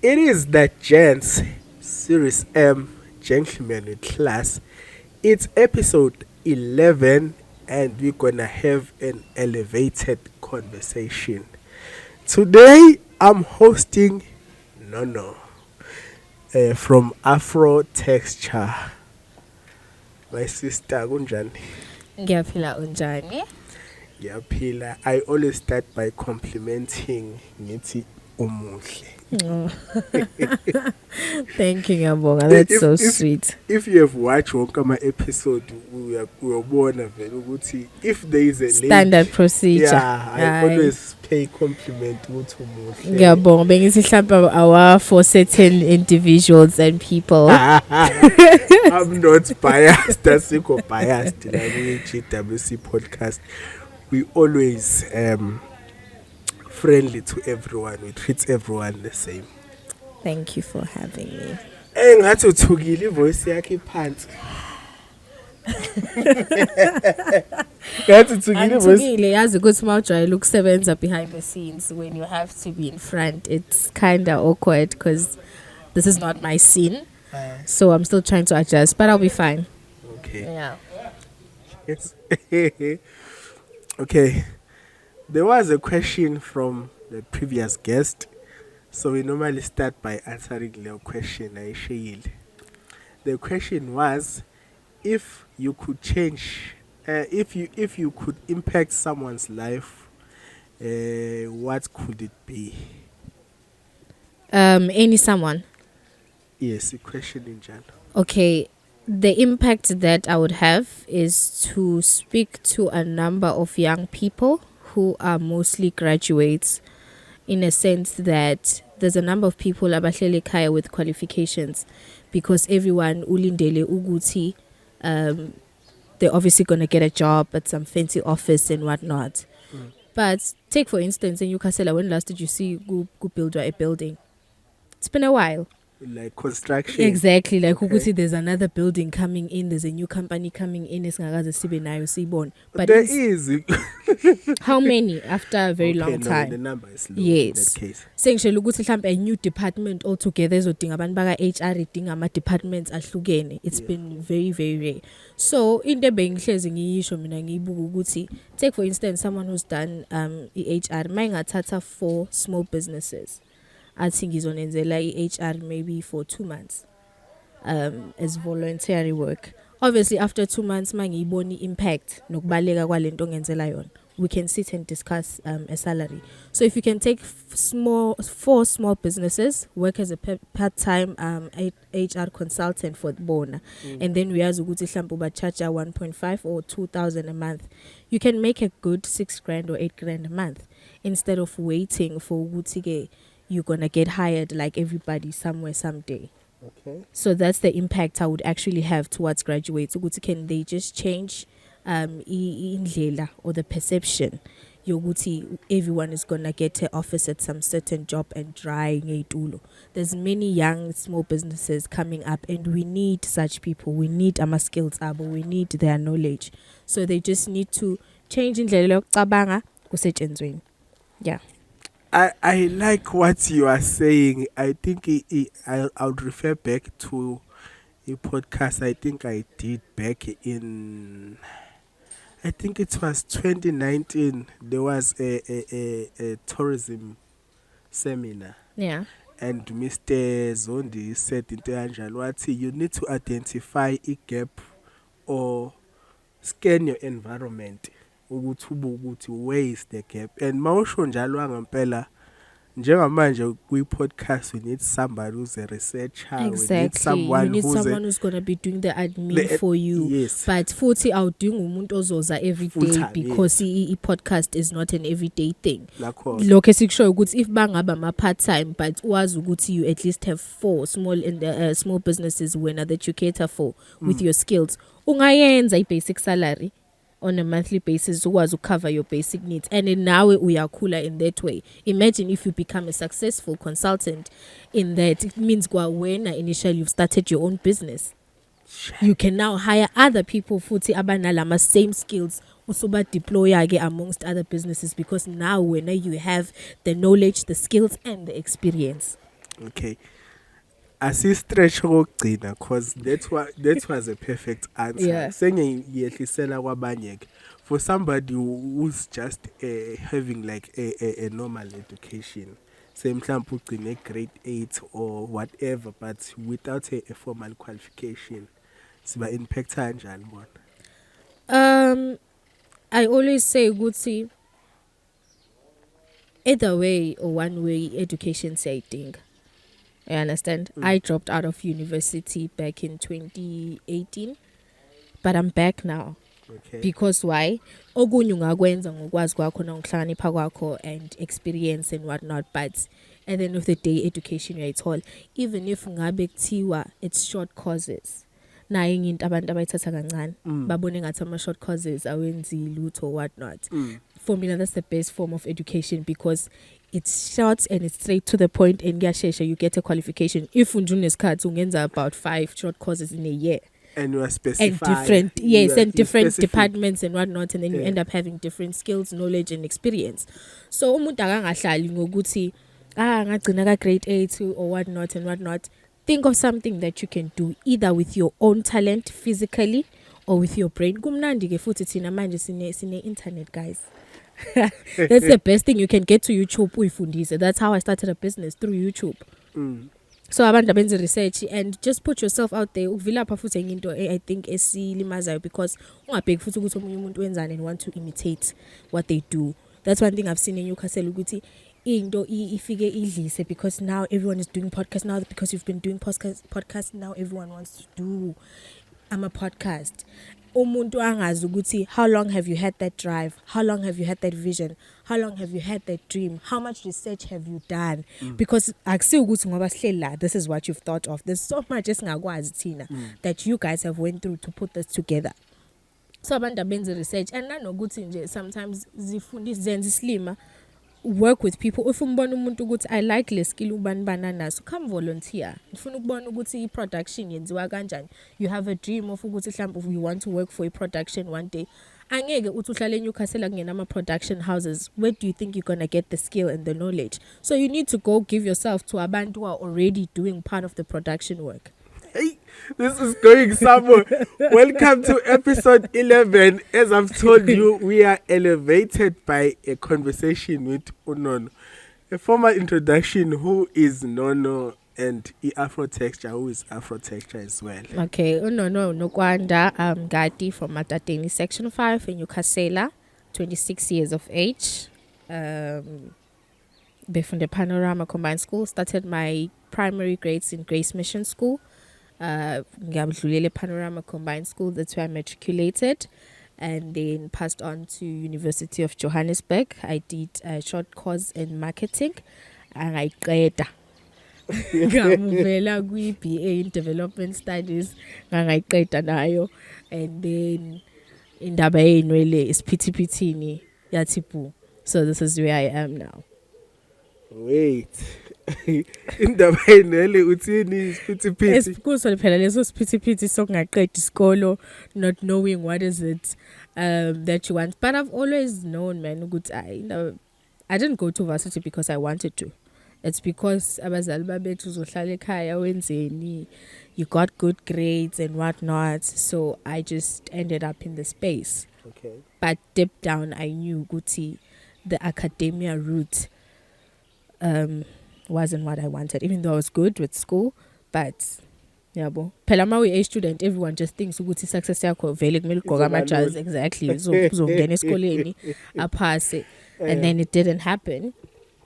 It is that gents, Series M, Gentlemen with Class. It's episode 11, and we're gonna have an elevated conversation. Today, I'm hosting Nono from Afro Texture. My sister, kunjani? Ngiyaphila unjani? Ngiyaphila. I always start by complimenting ngithi umuhle. Oh. Thank you, Ngiyabonga. That's so sweet. If you have watched wonke ama-episode uyabona vele ukuthi if there is a Standard lady, procedure. yeah, I Aye. always pay compliment ukuthi umuhle. Ngiyabonga. Bengithi mhlawumbe awa for certain individuals and people. I'm not biased. Asikho biased la kwi-GWC podcast. We always friendly to everyone. We treat everyone the same. Thank you for having me. Ngathi uthukile ivoice yakhe iphansi. Ngathi uthukile ivoice. Angithukile yazi ukuthi mawujwayele ukusebenza behind the scenes when you have to be in front it's kind of awkward because this is not my scene. So I'm still trying to adjust but I'll be fine. Okay. Yeah. Yes. Okay. There was a question from the previous guest. So we normally start by answering the question. The question was, if you could change, if you could impact someone's life, what could it be? Any someone. Yes, a question in general. Okay, the impact that I would have is to speak to a number of young people who are mostly graduates, in a sense that there's a number of people abahleli ekhaya with qualifications because everyone ulindele ukuthi they're obviously going to get a job at some fancy office and whatnot. But take for instance in Newcastle, when last did you see go build a building? It's been a while. Like construction. Exactly, like Okay. ukuthi there's another building coming in, there's a new company coming in esingakaze sibe nayo siyibone. But There is. how many after a very Okay, long no, time? the number is low Yes. in that case. Sengishela ukuthi mhlambe a new department altogether ezodinga abantu baka HR idinga ama departments ahlukene. It's been very very rare. So into ebengihlezi ngiyisho mina ngiyibuka ukuthi take for instance someone who's done HR mayingathatha 4 small businesses. I think ngizonenzela HR maybe for 2 months as voluntary work. Obviously after 2 months mangiyibona impact nokubaleka kwalento ngenzela yona, we can sit and discuss a salary. So if you can take 4 small businesses, work as a part-time HR consultant for bona, and then uyazi ukuthi mhlawumbe ubacharge 1.5 or 2,000 a month, you can make a good 6 grand or 8 grand a month instead of waiting for ukuthi ke you're gonna get hired like everybody somewhere someday. Okay. So that's the impact I would actually have towards graduates. Ukuthi can they just change indlela or the perception yokuthi everyone is gonna get an office at some certain job and dry ngeyitulo. There's many young small businesses coming up and we need such people. We need our skills abo, we need their knowledge. So they just need to change indlela yokucabanga kusetshenzweni. Yeah. I like what you are saying. I think I would refer back to a podcast I think I did back in, I think it was 2019. There was a tourism seminar. Yeah. And Mr. Zondi said in Wathi, you need to identify a gap or scan your environment. Ukuthi where is the gap, and mawusho njalo angempela njengamanje kwi-podcast we need somebody who's a researcher. Exactly. We need someone you need someone who's going to be doing the admin for you. Yes. But futhi awudingi umuntu ozoza every day Full-time, because i-podcast is not an everyday thing. Lakho. Lokho esikushoyo ukuthi if bangaba ma part time but wazi ukuthi you at least have 4 small businesses wena that you cater for with your skills, ungayenza i-basic salary on a monthly basis ukwazi cover your basic needs, and then nawe uyakhula in that way. Imagine if you become a successful consultant in that, it means wena initially you've started your own business, you can now hire other people futhi abanalama same skills usuba deploy again amongst other businesses because now when you have the knowledge, the skills and the experience. Okay. Asistretch okugcina cause that was a perfect answer. Yeah. Sengiyehlisela kwabanye ke. For somebody who's just having like a normal education. Say mhlawumbe ugcine grade 8 or whatever but without a formal qualification. Siba impact kanjani bona? Um, I always say ukuthi either way or one way education saying. I understand. I dropped out of university back in 2018, but I'm back now. Okay. Because why? Okunye ungakwenza ngokwazi kwakho nangokuhlakanipha kwakho and experience and whatnot, but at the end of the day education uyayithola even if ngabe kuthiwa it's short courses. Nayo enye into abantu abayithatha kancane babone ngathi ama-short courses awenzi lutho or whatnot. For me that's the best form of education because it's short and it's straight to the point and kuyashesha you get a qualification. If unje unesikhathi ungenza about 5 short courses in a year. And you are specified. And different, yes, and different specific departments and whatnot, and then you Yeah. end up having different skills, knowledge, and experience. So umuntu akangahlali ngokuthi ngagcina ka grade 8 or whatnot and whatnot. Think of something that you can do either with your own talent physically or with your brain. Kumnandi ke futhi thina manje sine internet, guys. That's the best thing. You can get to YouTube uyifundise. That's how I started a business, through YouTube. So abantu abenza research and just put yourself out there. Uvilapha futhi enye into I think esilimazayo because ungabheki futhi ukuthi omunye umuntu wenzani and want to imitate what they do. That's one thing I've seen in Newcastle ukuthi into ifike idlise because now everyone is doing podcast now because you've been doing podcast now everyone wants to do a podcast. Umuntu angazi ukuthi how long have you had that drive, how long have you had that vision, how long have you had that dream, how much research have you done, because akusi ukuthi ngoba sihleli la this is what you've thought of. There's so much esingakwazi thina that you guys have went through to put this together. So abantu abenza research and nanokuthi nje sometimes zifundisa zenza islima work with people. If umbona umuntu ukuthi I like le skill ubani naso, come volunteer. Ufuna ukubona ukuthi i-production yenziwa kanjani. You have a dream of ukuthi mhlawumbe you want to work for a production one day. Angeke uthi uhlale eNewcastle kungena ama-production houses. Where do you think you're going to get the skill and the knowledge? So you need to go give yourself to abantu who are already doing part of the production work. Hey, this is going somewhere. Welcome to episode 11. As I've told you, we are elevated by a conversation with Nono. A formal introduction, who is Nono, and Afro Texture, who is Afro Texture as well. Okay, Nono Nokwanda Mngadi from Matateni Section 5 in Newcastle, 26 years of age. From the Panorama Combined School, started my primary grades in Grace Mission School. Ngabudlulele Panorama Combined School, that's where I matriculated, and then passed on to University of Johannesburg. I did a short course in marketing, and I qeda. Ngamuvela kwi-BA in Development Studies, ngaqeda nayo, and then indaba yenwele isiphithiphithi yathi pu. So this is where I am now. Wait. Indaba yenele uthini isiphithiphithi? Esikuso phela leso siphithiphithi sokungaqeda isikolo, not knowing what is it that you want. But I've always known, man, ukuthi I didn't go to varsity because I wanted to. It's because abazali babethu uzohlala ekhaya wenzeni, you got good grades and whatnot. So I just ended up in the space. Okay. But deep down I knew ukuthi the academia route wasn't what I wanted, even though I was good with school. But yabo phela ma we a student, everyone just thinks ukuthi success yakho vele kumele ugqoke ama-jazi, exactly, uzongena esikoleni aphase, and then it didn't happen,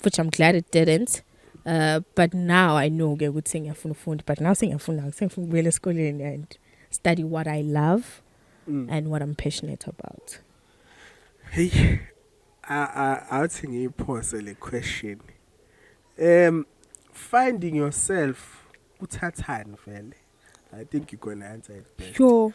which I'm glad it didn't. But now I know ke ukuthi ngiyafuna ufunda, but now sengiyafuna ukubuyela esikoleni and study what I love and what I'm passionate about. Hey, I think you pose a question. Finding yourself, uthathani vele? I think you're gonna answer it best. Sure.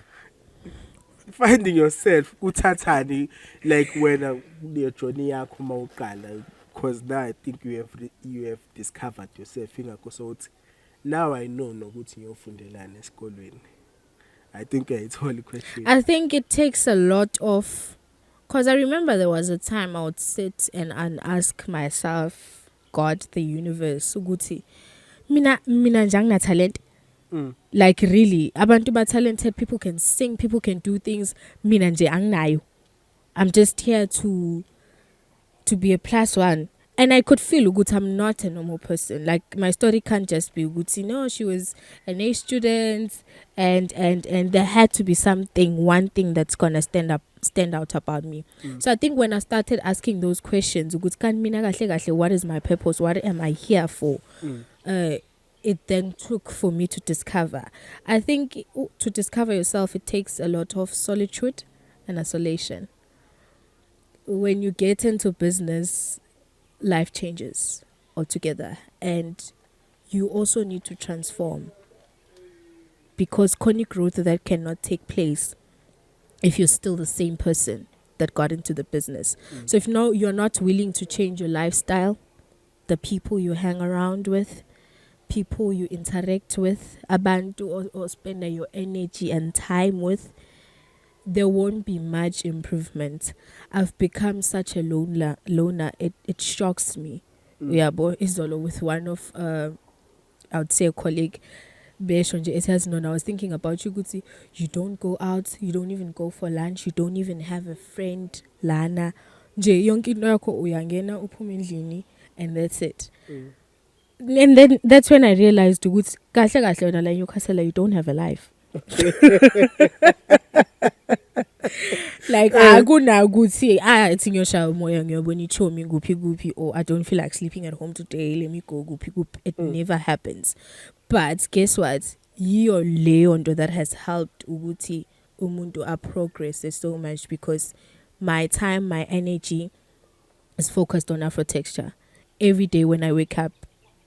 Finding yourself, uthathani, like when your journey yakho mawuqala, because now I think you have discovered yourself. So now I know nokuthi ngiyofundelana esikolweni. I think it's all the question. I think it takes a lot of, because I remember there was a time I would sit and ask myself, God, the universe, ukuthi mina nje angina talent. Like really, abantu ba talented, people can sing, people can do things. Mina nje anginayo. I'm just here to be a plus one. And I could feel ukuthi I'm not a normal person. Like my story can't just be ukuthi, no, she was an A student and there had to be something, one thing that's gonna stand out about me. So I think when I started asking those questions, ukuthi kan mina kahle kahle, what is my purpose? What am I here for? It then took for me to discover. I think to discover yourself, it takes a lot of solitude and isolation. When you get into business, life changes altogether, and you also need to transform, because chronic growth that cannot take place if you're still the same person that got into the business. So if no, you're not willing to change your lifestyle, the people you hang around with, people you interact with, abantu or spend your energy and time with, there won't be much improvement. I've become such a loner. It shocks me. Yeah, but Izolo with one of I would say a colleague. It has known. I was thinking about you, Gutsi. You don't go out. You don't even go for lunch. You don't even have a friend. Lana, nje yonke into yakho uyangena uphume endlini, and that's it. And then that's when I realized, Gutsi, kahle kahle wena la eNewcastle, you don't have a life. Like it's in your shower moya ngiyobona ichomi guphi, or I don't feel like sleeping at home today, let me go guphi. It never happens. But guess what? Your leondo that has helped ukuthi umuntu progress so much, because my time, my energy is focused on Afro texture. Every day when I wake up,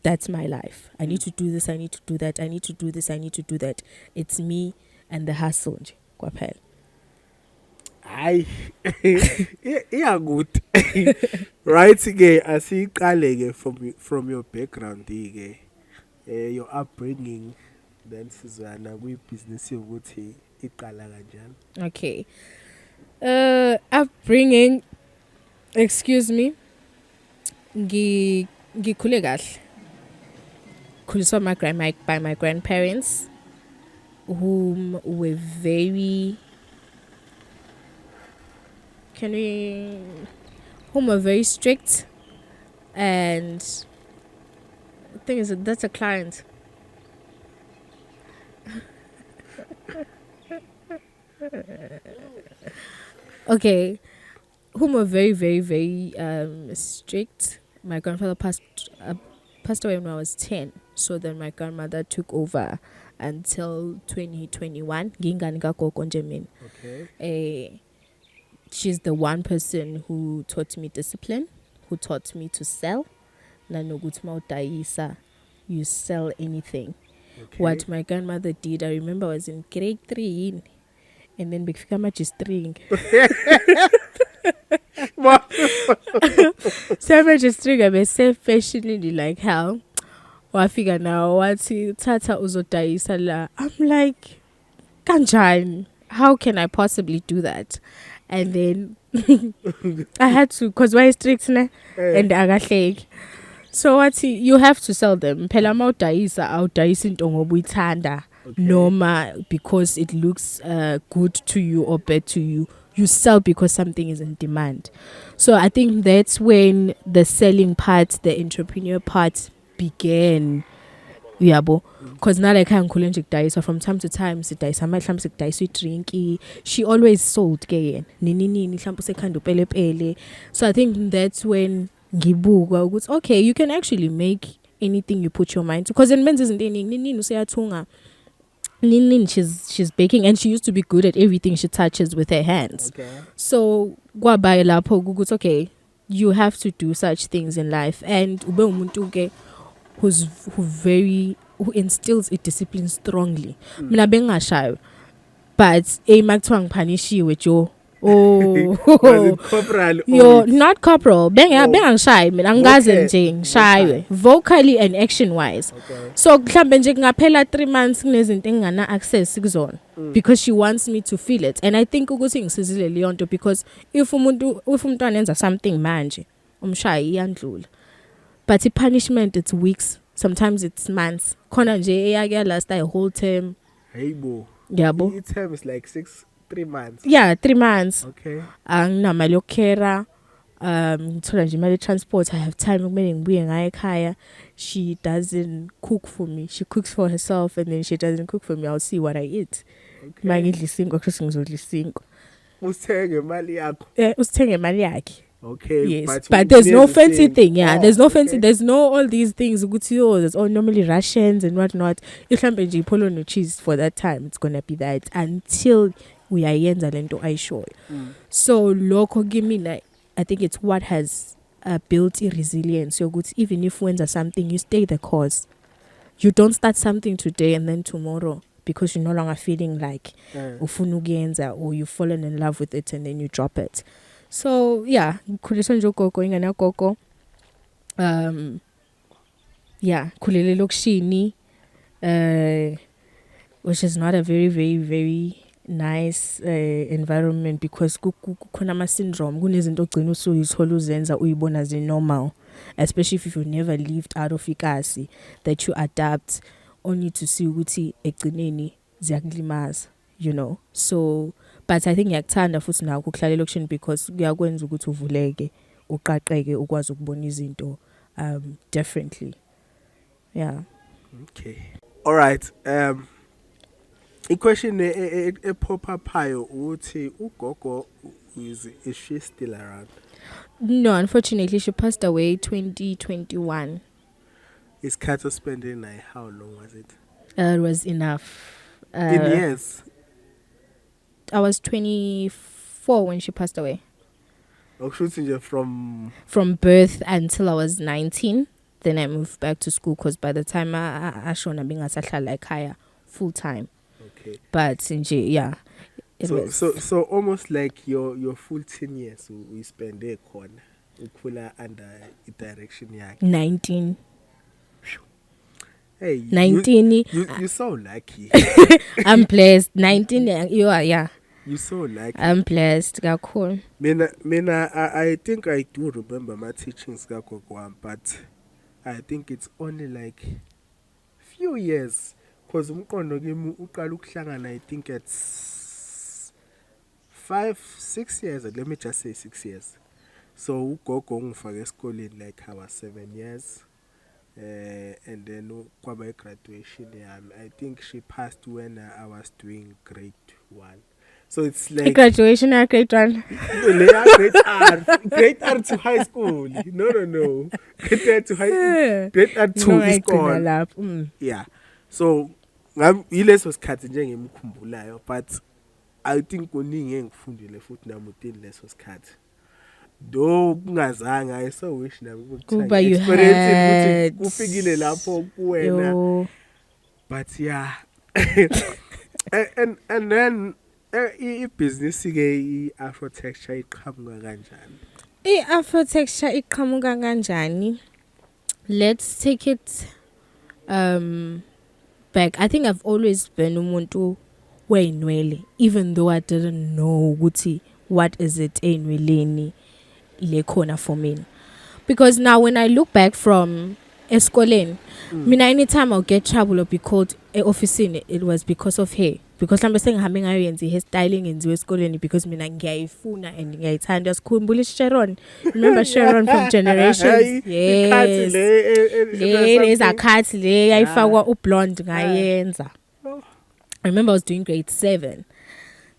that's my life. I need to do this, I need to do that, I need to do this, I need to do that. It's me and the hustle nje kwaphela. Hayi. Yeah, good. Right ke asiqale ke from your background ke. Your upbringing, then sizwana kwi business yokuthi iqala kanjani. Okay. Upbringing, excuse me. Ngikhule kahle. Khuliswa by my grandparents, whom were very strict, and the thing is that that's a client. Okay, whom were very, very, very strict. My grandfather passed away when I was 10. So then my grandmother took over until 2021. Okay. She's the one person who taught me discipline, who taught me to sell. You sell anything. Okay. What my grandmother did, I remember I was in grade 3, and then became a string. So registering, I was so fashionably like how wafika now wathi tata uzodayisa la. I'm like, kanjani? How can I possibly do that? And then I had to, because why strict ne? And agahleki. So what you have to sell them. Phela mawudayisa awudayisa into ngoba uyithanda, noma because it looks good to you or bad to you. You sell because something is in demand. So I think that's when the selling part, the entrepreneur part began. Yabo, because now like I'm calling so from time to time sidayisa amahlamvu sidayisa idrinki. She always sold ke nini mhlambu sekhanda upele. So I think that's when ngibukwa ukuthi okay, you can actually make anything you put your mind to, because in men's isn't nini useyathunga. Nini, she's baking, and she used to be good at everything she touches with her hands. Okay. So kwabaye lapho ukuthi okay, you have to do such things in life, and ube umuntu ke who instills a discipline strongly. Mina bengashayo, but makuthiwa ngiphanishiwe jo. Oh, corporal. You're not corporal. Bengangishayi mina angaze nje ngishaywe vocally and action wise. Okay. So mhlambe nje ngaphela 3 months kunezinto engana access kuzona, because she wants me to feel it. And I think ukuthi ngisizile leyo nto, because if umntwana enza something manje umshayi iyandlula, but punishment, it's weeks sometimes it's months khona nje eyake last a whole term Hayibo. yabo Each term is like 3 months. yeah 3 months Okay. anginamali yokukhera ngithola nje imali transport I have time kumele ngibuye ngaye ekhaya she doesn't cook for me she cooks for herself and then she doesn't cook for me I'll see what I eat mangidla isinkwa kusho ngizodla isinkwa Usithenge imali yakho. usithenge imali yakhe. Okay, yes, but there's no fancy thing. Yeah, there's no fancy. Okay. There's no all these things. There's all normally Russians and whatnot. If I'm buying polo no cheese for that time, it's gonna be that until we are yenza lento I show. So local give me like I think it's what has built resilience. So good. Even if when there's something, you stay the course. You don't start something today and then tomorrow because you're no longer feeling like ufuna ukuyenza or you've fallen in love with it and then you drop it. So yeah, khuliswa nje ugogo ingane gogo. Yeah, khulele lokishini which is not a very very very nice environment because kukhona ama syndrome kunezinto ogcina usuyithola uzenza uyibona ze normal, especially if you never lived out of ikasi that you adapt only to see ukuthi egcineni ziyakulimaza, you know. So but I think ngiyakuthanda futhi nawo ukuhlala elokishini because kuyakwenza ukuthi uvuleke uqaqeke ukwazi ukubona izinto differently. Yeah. Okay. All right. A question a pop up hayo uthi ugogo is she still around? No, unfortunately she passed away 2021. Is Kato spending like how long was it? It was enough. In years. I was 24 when she passed away. Shooting from birth until I was 19. Then I moved back to school because by the time I shona being like higher full time. Okay. But yeah. So almost like your full 10 years we spend there corner under direction yakhe. 19. Hey, 19. You so lucky. I'm blessed. 19. You are, yeah. You so lucky. I'm blessed. Cool. Mina, I think I do remember my teachings, but I think it's only like few years. Because I think it's 5-6 years. Let me just say 6 years. So Gogo for school in like our 7 years. And then kwa graduation, I think she passed when I was doing grade 1. So it's like graduation or grade 1? Grade R to high school. No. Grade R to grade R to school. Yeah. So iles was cutting ngimkhumbulayo, but I think kuningi engifundile futhi namuthini leso sikhathi. Do kungazange I so wish nami ukuthi experience ukuthi kufikile lapho kuwena. But yeah. and then business ke Afrotexture iqhamuka kanjani? Afrotexture iqhamuka kanjani? Let's take it back. I think I've always been umuntu wenwele, even though I didn't know ukuthi what is it enweleni lekhona for me. Because now when I look back from eskoleni, mina anytime I'll get trouble or be called officini, it was because of hair. Because I'm saying ngihambe ngayenza hairstyling enziwe eskoleni because mina ngiyayifuna and ngiyayithanda. Sikhumbula Sharon. Remember Sharon from Generations? Yes. Le izakhathi le yayifakwa ublonde ngayenza. I remember I was doing grade 7.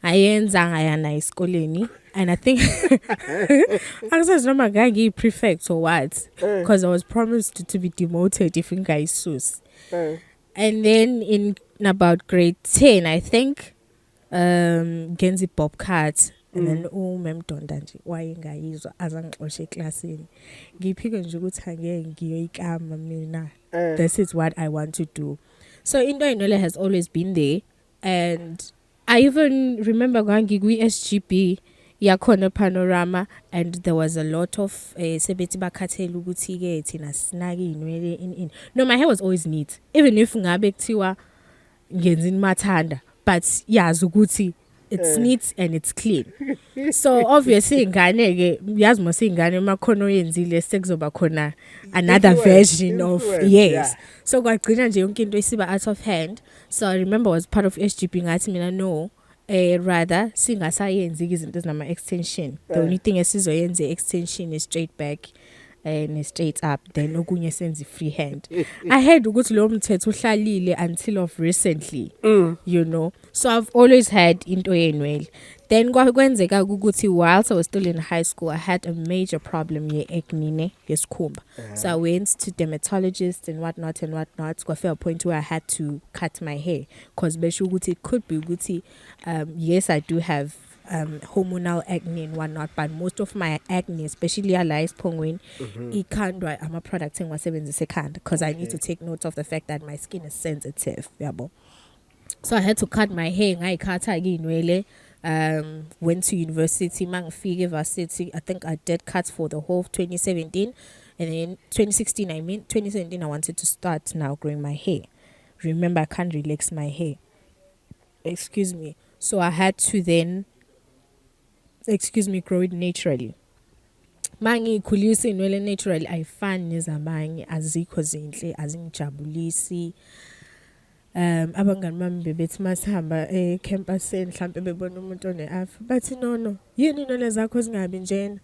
Ngayenza ngayana eskoleni and I think I said no magangi prefect or what because I was promised to be demoted if ngayisusi. And then in about grade 10 I think Genzi Bobcat and then memdonda nje wayengayizwa azangixoshe eclassini ngiphike nje ukuthi angeke ngiyoyikama mina. This is what I want to do. So into inole has always been there, and I even remember going to SGB yakhona panorama, and there was a lot of sebethi bakhathela ukuthi ke thina sinaki inwele in. No, my hair was always neat, even if ngabe kuthiwa ngenzini mathanda, but yazi ukuthi it's neat and it's clean. So obviously ingane ke yazi mose ingane makhono yenzile sekuzoba khona another version of yes. Yeah. So kwagcina nje yonke into isiba out of hand. So I remember I was part of SGB ngathi mina no rather singasayenzi izinto ezinama extension. The only thing esizoyenza extension is straight back and straight up, then okunye senze freehand. I heard ukuthi lo mthetho uhlalile until of recently, you know. So I've always had into yenwele. Then kwenzeka ukuthi whilst I was still in high school, I had a major problem ye acne yesikhumba. So I went to dermatologists and whatnot. Got a point where I had to cut my hair because it could be ukuthi yes, I do have hormonal acne and whatnot, but most of my acne, especially lies pongwin, it can't. I'm a product in what second because I need to take note of the fact that my skin is sensitive. So I had to cut my hair. I cut again. Went to university, varsity. I think I did cuts for the whole of 2017, and then 2016. 2017. I wanted to start now growing my hair. Remember, I can't relax my hair. Excuse me. So I had to then grow it naturally. Mangi khulisa inwele naturally ayifani nezabanye azikho zinhle azingijabulisi. Abangani bami bebethi masihamba campusini mhlambe bebona umuntu oneafa bathi no yini inwele zakho zingabi njena.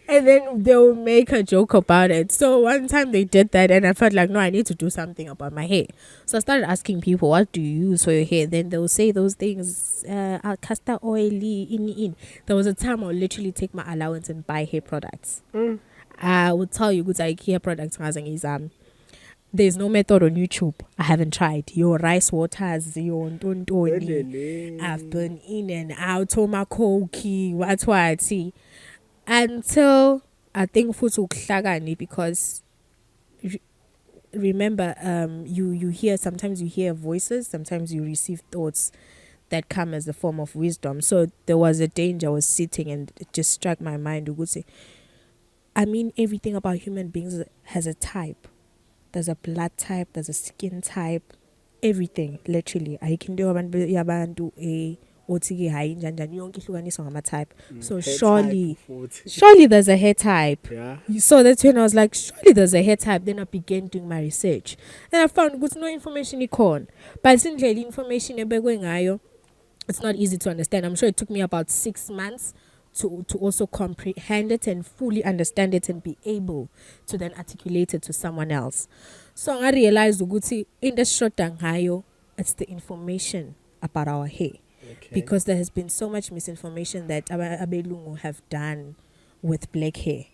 And then they will make a joke about it. So one time they did that and I felt like, no, I need to do something about my hair. So I started asking people, what do you use for your hair? Then they will say those things, castor oily, in. There was a time I would literally take my allowance and buy hair products. I would tell you good like hair products there's no method on YouTube I haven't tried. Your rice waters, your tontoni. I've been in and out my cokie, what see. Until I think futhi ukuhlakani because remember you hear sometimes you hear voices, sometimes you receive thoughts that come as a form of wisdom. So there was a danger I was sitting and it just struck my mind to say, I mean everything about human beings has a type. There's a blood type, there's a skin type, everything literally. I can do yabantu othike hayi njani yonke ihlukaniswa ngama type. So surely there's a hair type. Yeah. So that's when I was like, surely there's a hair type. Then I began doing my research and I found good no information icon. But since the information ebekwe ngayo, it's not easy to understand. I'm sure it took me about 6 months to also comprehend it and fully understand it and be able to then articulate it to someone else. So I realized ukuthi in the short ngayo, it's the information about our hair. Okay. Because there has been so much misinformation that Abelungu have done with black hair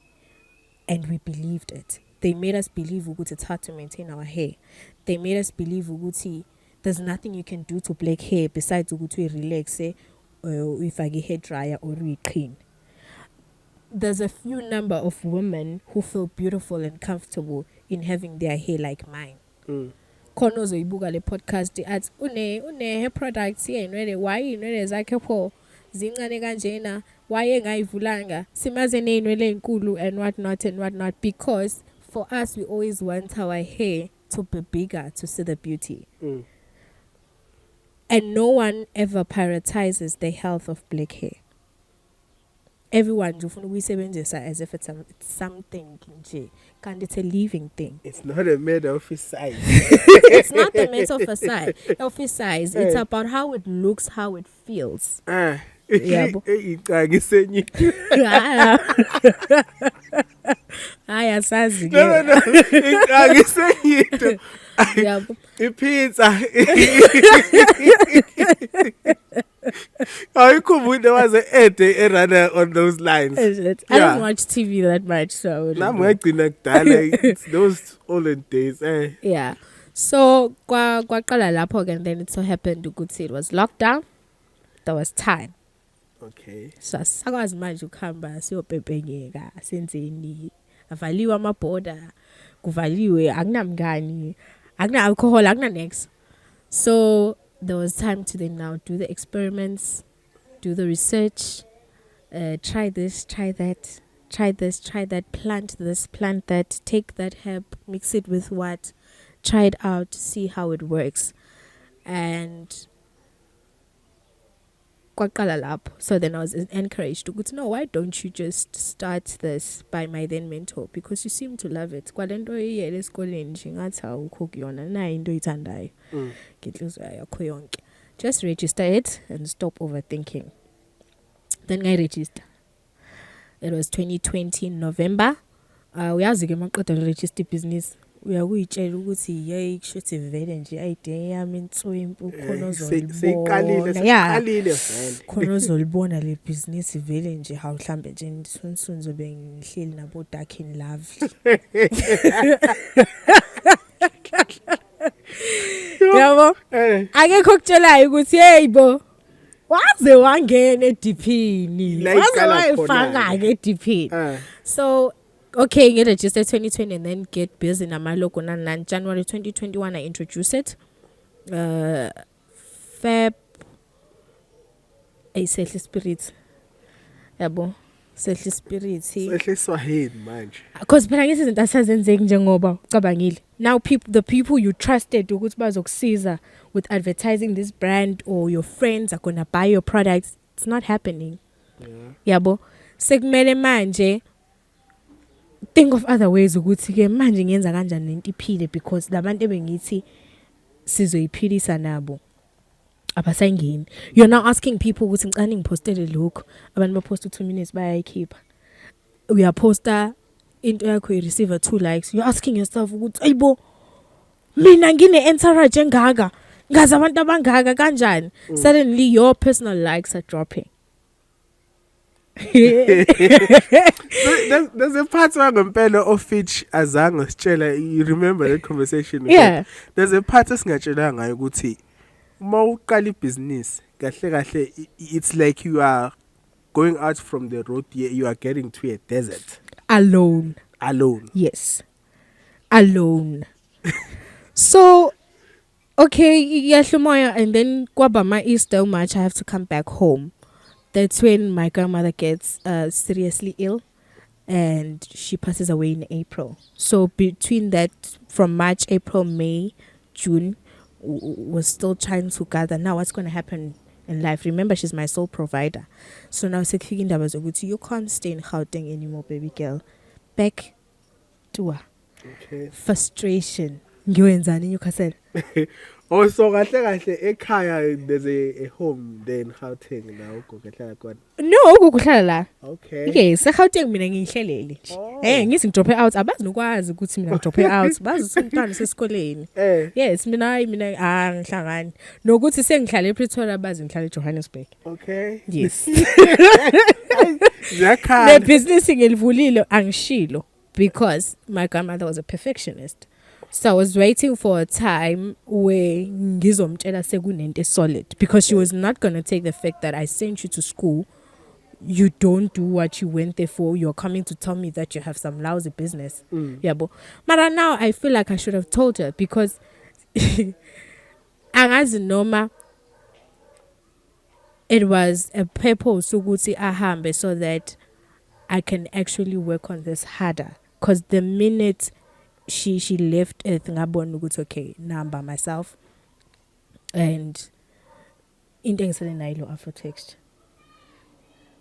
and we believed it. They made us believe ukuthi it's hard to maintain our hair. They made us believe ukuthi there's nothing you can do to black hair besides ukuthi relax if I get hair dryer or clean. There's a few number of women who feel beautiful and comfortable in having their hair like mine. Kono zoyibuka le podcast at une hair products here inwele why inwele zakhe pho zincane kanjena why engayivulanga simaze neinwele enkulu and whatnot because for us we always want our hair to be bigger to see the beauty. And no one ever prioritizes the health of black hair. Everyone as if it's something and it's a living thing. It's not a made office size. It's not a made office size. It's about how it looks, how it feels. Yeah. Sazi. No. Pizza. There was an ad on those lines. I don't watch TV that much, so it's those olden days. Yeah. So kwaqala lapho and then it so happened ukuthi it was lockdown. There was time. Okay. So sakwazi manje ukuhamba siyobhebhengeka senzeni avaliwe amaborder kuvaliwe akunamngani akuna alcohol akuna next. So there was time to then now do the experiments, do the research, try this, try that, plant this, plant that, take that herb, mix it with what, try it out, see how it works. and kwaqala lapho. So then I was encouraged to go to, no, why don't you just start this by my then mentor, because you seem to love it. Kwalento iyele esikoleni nje ngathi awukho kuyona, nayo into oyithandayo. Ngenhliziyo yakho yonke. Just register it and stop overthinking. Then I register. It was 2020 November. Uyazi ke maqeda register business. Uyakuyitshela ukuthi hey kushuthi vele nje idea yami intswempu khona ozolibona. Seqalile vele. Khona ozolibona le business vele nje how mhlambe nje sonsunzo bengihleli nabo dark and lovely. Yabo akekho kutshelayo ukuthi hey bo waze wangena ediphini waze wayifaka ke ediphini. So okay, get registered 2020 and then get busy namalogo nan January 2021 I introduced it. Feb Sehle Spirit. Yabo, Sehle Spirit. Sehle Swahili manje. Because phela ngizinto asazenzeki njengoba ucabangile. Now the people you trusted ukuthi bazokusiza with advertising this brand, or your friends are going to buy your products, it's not happening. Yabo, sekumele manje think of other ways ukuthi ke manje ngiyenza kanjani lento iphile, because labantu ebengithi sizoyiphilisa nabo abasayingeni. You're now asking people ukuthi ngicane ngipostele lokho, abantu baposta 2 minutes bayayikhipha, uyaposta into yakho you receive 2 likes. You're asking yourself ukuthi ayibo mina ngine entourage engaka ngazi abantu abangaka kanjani. Suddenly your personal likes are dropping. There's a part wangempela of which azange sitshela, you remember that conversation? Yeah. There's a part esingatshela ngayo ukuthi uma uqala ibhizinisi kahle kahle it's like you are going out from the road, you are getting to a desert alone. Yes, alone. So okay, yahlumoya, and then kwaba my Easter March I have to come back home. That's when my grandmother gets seriously ill and she passes away in April. So between that, from March, April, May, June, was still trying to gather now what's going to happen in life. Remember, she's my sole provider. So now you can't stay in Gauteng anymore, baby girl. Back to her. Okay. Frustration. You can say. Also, ekhaya there's a home there in Gauteng now. No, ukuhlala la. Okay. Yes, eGauteng mina ngiyihlelele nje. Ngithi ngidrope out, abazi nokwazi ukuthi mina ngidrope out. Bazi somntwana sesikoleni. Yes, mina ngihlangani. Nokuthi sengihlala ePretoria bazi ngihlala eJohannesburg. Okay. Yes. The The business ngilivulile angishilo because my grandmother was a perfectionist. So I was waiting for a time where ngizomtshela sekunento solid, because she was not going to take the fact that I sent you to school, you don't do what you went there for, you're coming to tell me that you have some lousy business. Yeah, but now I feel like I should have told her, because as Noma, it was a purpose ukuthi ahambe so that I can actually work on this harder. Because the minute she left it, ngabona ukuthi okay, now I'm by myself, and into ngiselenayilo afrotext,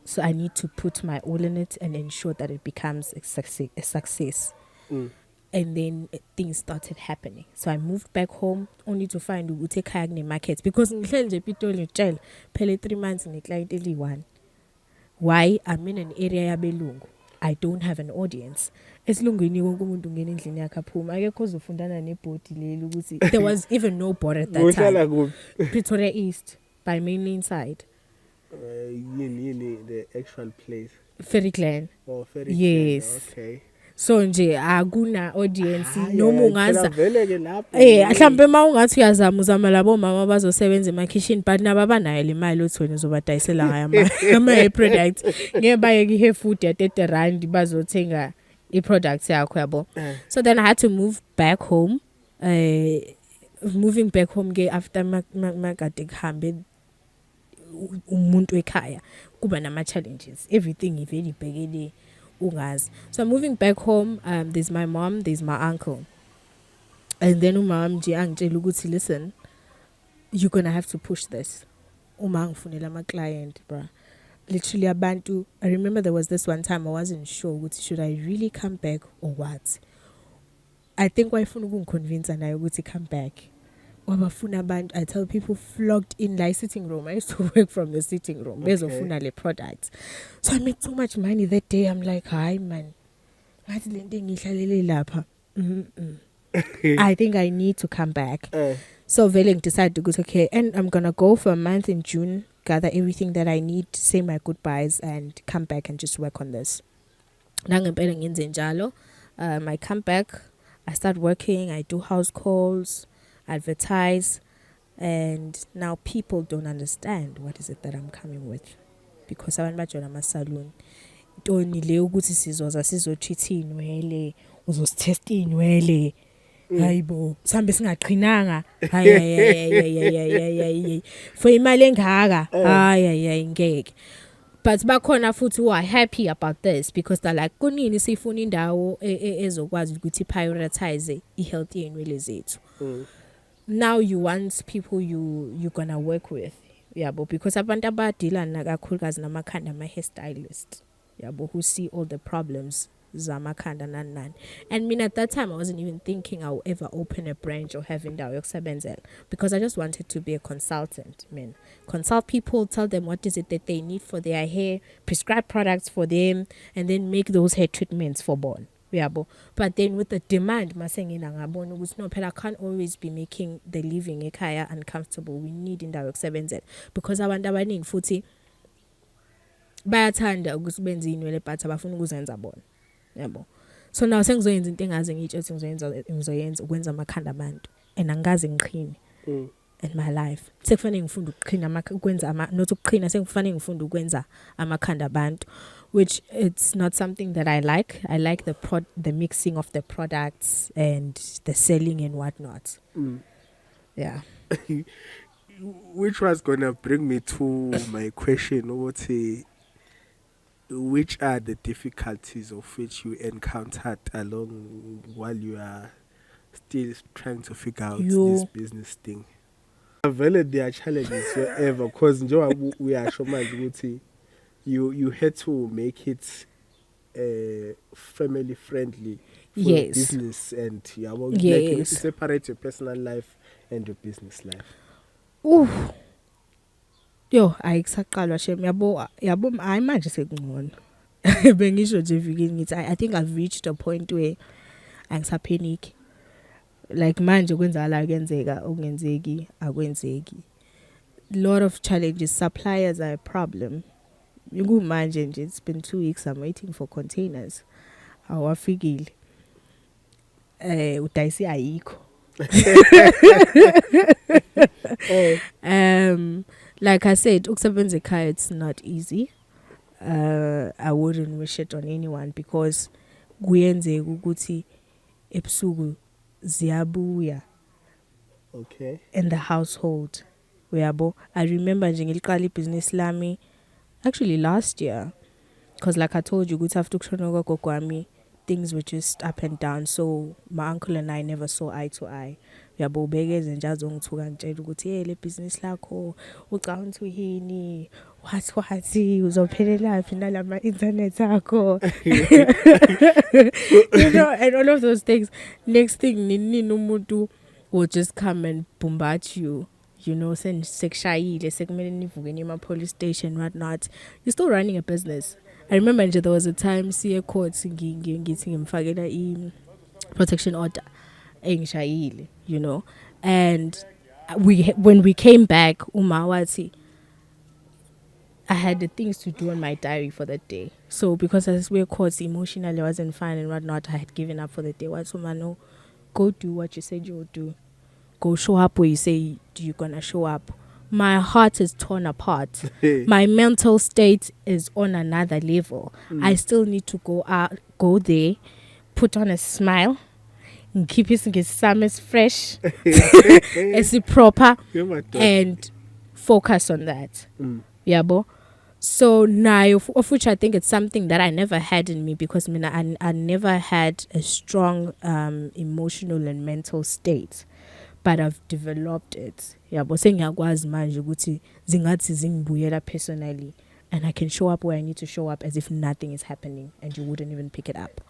so I need to put my all in it and ensure that it becomes a success. And then things started happening. So I moved back home only to find ukuthi ekhaya kune market, because ngihleli nje ePitoli ngitshela phela 3 months ngiclient eli1. Why? I'm in an area yabelungu. I don't have an audience. Esilungwini wonke umuntu ungena endlini yakhe aphuma, akekho ozofundana nebhodi leli ukuthi there was even no board at that time. Pretoria East by mainland side. The actual place. Ferry Clan. Oh, Ferry yes. Clan. Okay. So nje akuna audience noma ungaza vele ke lapho mhlambe mawungathi uzama labo mama bazosebenza emakitchen, but naba banayo le mali othi wena uzobadayisela ngayo ama product ngeke baye ke food ya 30 rand bazothenga i products yakho yabo. So then I had to move back home. Moving back home ke after makade kuhambe umuntu ekhaya kuba nama challenges, everything iveli bhekele ungazi. So moving back home, there's my mom, there's my uncle, and then umama nje angitshela ukuthi listen, you're gonna have to push this. Uma ngifunela ama-client, bruh. Literally abantu. I remember there was this one time I wasn't sure ukuthi should I really come back or what. I think wayefuna ukungiconvince nayo ukuthi come back. Wabafuna abantu, I tell people flocked in like sitting room. I used to work from the sitting room. Bezofuna le products. So I made so much money that day. I'm like, hi man. Ngathi le nto ngihlalele lapha. I think I need to come back. So vele decided to go, okay, and I'm gonna go for a month in June, gather everything that I need, say my goodbyes, and come back and just work on this. Nangempela ngenze njalo. I come back, I start working, I do house calls, advertise, and now people don't understand what is it that I'm coming with, because abantu bajona ama-salon ntoni le ukuthi sizoza sizotreat inwele, uzositesta inwele, hayibo sambe singaqhinanga, hayi for imali engaka, hayi ngeke. But bakhona futhi who are happy about this because they're like kunini sifuna indawo ezokwazi ukuthi prioritize i-health yenwele zethu. Now you want people you're gonna work with, yabo, because abantu abadila nakakhulukazi namakhanda ama-hairstylist, yabo, who see all the problems zamakhanda nani. And me at that time I wasn't even thinking I would ever open a branch or have indawo yokusebenzela, because I just wanted to be a consultant, man. Consult people, tell them what is it that they need for their hair, prescribe products for them, and then make those hair treatments for bona. Yabo. But then with the demand, masengina ngabona ukuthi no phela I can't always be making the living ekhaya uncomfortable. We need indawo yokusebenzela, because abantu abaningi futhi bayathanda ukusebenza inwele but abafuna ukuzenza bona. Yabo. So now sengizoyenza into engaze ngitsho ukuthi ngizoyenza ukwenza amakhanda abantu, and angaze ngiqhine in my life. Sekufanele ngifunde ukuqhina ukwenza not ukuqhina, sekufanele ngifunde ukwenza amakhanda abantu, which it's not something that I like. I like the mixing of the products and the selling and whatnot. Yeah. Which was gonna bring me to my question, which are the difficulties of which you encountered along while you are still trying to figure out this business thing? Vele there are challenges wherever, because we are sure you had to make it family friendly for business, and like you need to separate your personal life and your business life. Yo, ayisaqalwa shem, yabo hayi manje sekungcono. Bengisho nje vikini ngithi I think I've reached a point where angisapanic. Like manje kwenzala kuyenzeka okungenzeki akwenzeki. Lot of challenges. Suppliers are a problem. Manje nje, it's been 2 weeks I'm waiting for containers. Awafikile. Udayisi ayikho. Like I said, ukusebenza ekhaya, it's not easy. I wouldn't wish it on anyone, because kuyenzeka ukuthi ebusuku ziyabuya. Okay. In the household. Uyabo. I remember nje ngiliqala ibhizinisi lami actually last year, because like I told you, ukuthi after ukushona kwagogo wami, things were just up and down. So my uncle and I never saw eye to eye. Uyabo, ubekeze nje azongithuka ngitshela ukuthi hey le business lakho ucabanga ukuthi yini, wathi uzophelela phi nalama internet akho. You know, and all of those things. Next thing nini umuntu will just come and bombard you. You know, sekshayile sekumele nivuke niye police station, whatnot. You're still running a business. I remember there was a time siye court ngithi ngimfakela protection order engishayile, you know. And when we came back, umawati, I had the things to do on my diary for that day. So because as we caught emotionally, I wasn't fine and whatnot, I had given up for the day. What's no, go do what you said you would do. Go show up where you say you're gonna show up. My heart is torn apart. My mental state is on another level. I still need to go there, put on a smile, and keep it some as fresh, as proper, and focus on that. Yeah, bo. So now, of which I think it's something that I never had in me, because I never had a strong emotional and mental state. but I've developed it. Yabo sengiyakwazi manje ukuthi zingathi zingibuyela personally, and I can show up where I need to show up as if nothing is happening and you wouldn't even pick it up.